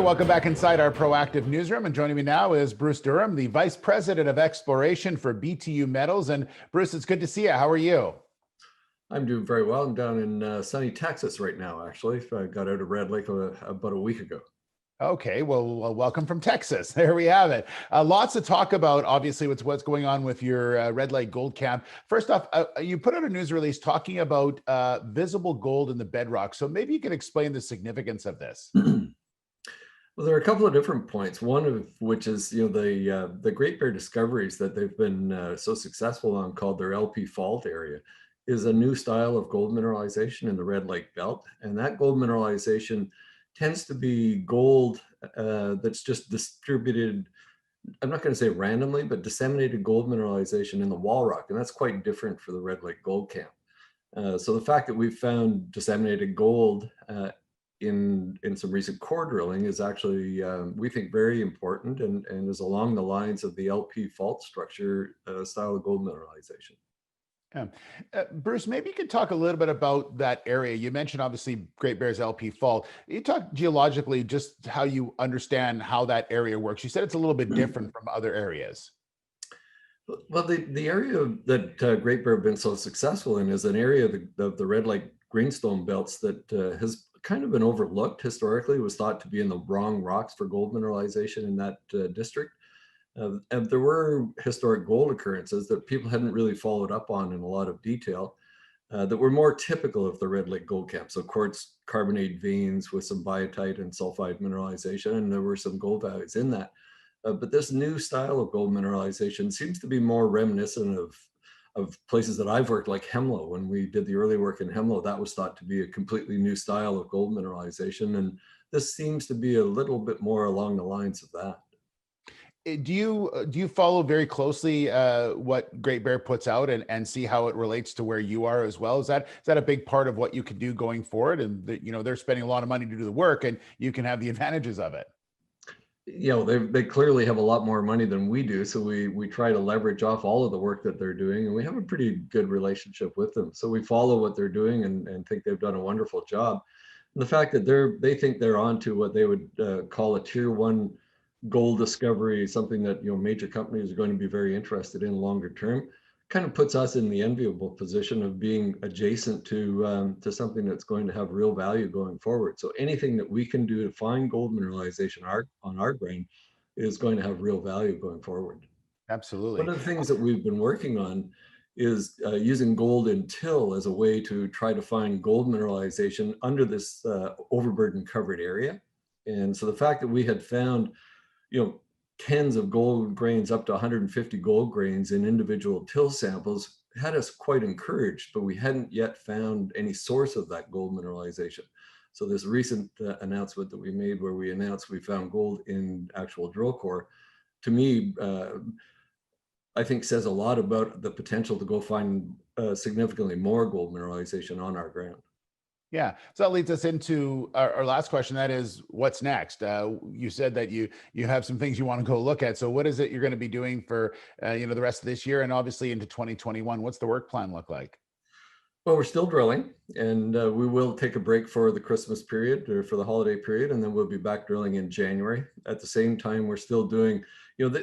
welcome back inside our proactive newsroom. And joining me now is Bruce Durham, the Vice President of Exploration for BTU Metals. And Bruce, it's good to see you. How are you? I'm doing very well. I'm down in sunny Texas right now, actually. I got out of Red Lake about a week ago. Okay, well, welcome from Texas. There we have it. Lots to talk about, obviously, what's going on with your Red Lake gold camp. First off, you put out a news release talking about visible gold in the bedrock. So maybe you can explain the significance of this. Well, there are a couple of different points. One of which is, the Great Bear discoveries that they've been so successful on, called their LP fault area, is a new style of gold mineralization in the Red Lake belt, and that gold mineralization tends to be gold that's just distributed. I'm not going to say randomly, but disseminated gold mineralization in the wall rock, and that's quite different for the Red Lake gold camp. So the fact that we've found disseminated gold in some recent core drilling is actually, we think, very important and is along the lines of the LP fault structure style of gold mineralization. Yeah. Bruce, maybe you could talk a little bit about that area. You mentioned, obviously, Great Bear's LP fault. You talk geologically, just how you understand how that area works. You said it's a little bit different from other areas. Well, the area that Great Bear have been so successful in is an area of the Red Lake greenstone belts that has kind of been overlooked historically. It was thought to be in the wrong rocks for gold mineralization in that district. And there were historic gold occurrences that people hadn't really followed up on in a lot of detail that were more typical of the Red Lake gold camp. So quartz carbonate veins with some biotite and sulfide mineralization, and there were some gold values in that. But this new style of gold mineralization seems to be more reminiscent of places that I've worked, like Hemlo. When we did the early work in Hemlo, that was thought to be a completely new style of gold mineralization. And this seems to be a little bit more along the lines of that. Do you follow very closely what Great Bear puts out and see how it relates to where you are as well? Is that a big part of what you can do going forward? And they're spending a lot of money to do the work, and you can have the advantages of it. They clearly have a lot more money than we do, so we try to leverage off all of the work that they're doing, and we have a pretty good relationship with them. So we follow what they're doing and think they've done a wonderful job. And the fact that they think they're onto what they would call a tier one gold discovery, something that major companies are going to be very interested in longer term, kind of puts us in the enviable position of being adjacent to something that's going to have real value going forward. So anything that we can do to find gold mineralization on our ground is going to have real value going forward. Absolutely. One of the things that we've been working on is using gold in till as a way to try to find gold mineralization under this overburden covered area. And so the fact that we had found tens of gold grains, up to 150 gold grains in individual till samples, had us quite encouraged, but we hadn't yet found any source of that gold mineralization. So this recent announcement that we made, where we announced we found gold in actual drill core, to me, I think says a lot about the potential to go find significantly more gold mineralization on our ground. Yeah, so that leads us into our last question. That is, what's next? You said that you have some things you want to go look at. So what is it you're going to be doing for the rest of this year and obviously into 2021? What's the work plan look like? Well, we're still drilling, and we will take a break for the Christmas period or for the holiday period, and then we'll be back drilling in January. At the same time, we're still doing,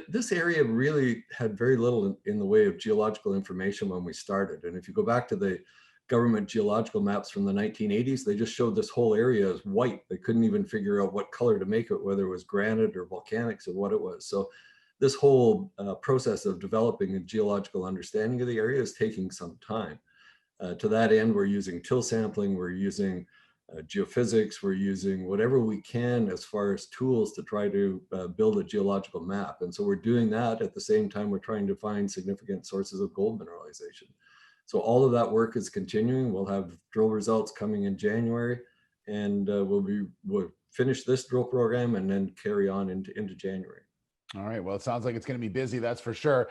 this area really had very little in the way of geological information when we started. And if you go back to the government geological maps from the 1980s, they just showed this whole area as white. They couldn't even figure out what color to make it, whether it was granite or volcanics or what it was. So this whole process of developing a geological understanding of the area is taking some time. To that end, we're using till sampling, we're using geophysics, we're using whatever we can as far as tools to try to build a geological map. And so we're doing that at the same time we're trying to find significant sources of gold mineralization. So all of that work is continuing. We'll have drill results coming in January, and we'll finish this drill program and then carry on into January. All right. Well, it sounds like it's going to be busy. That's for sure.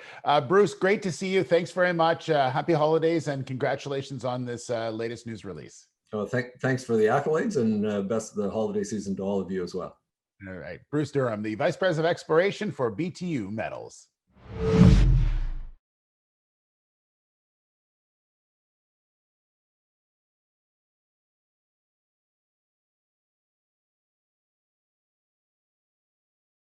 Bruce, great to see you. Thanks very much. Happy holidays and congratulations on this latest news release. Oh, thanks for the accolades, and best of the holiday season to all of you as well. All right. Bruce Durham, the Vice President of Exploration for BTU Metals.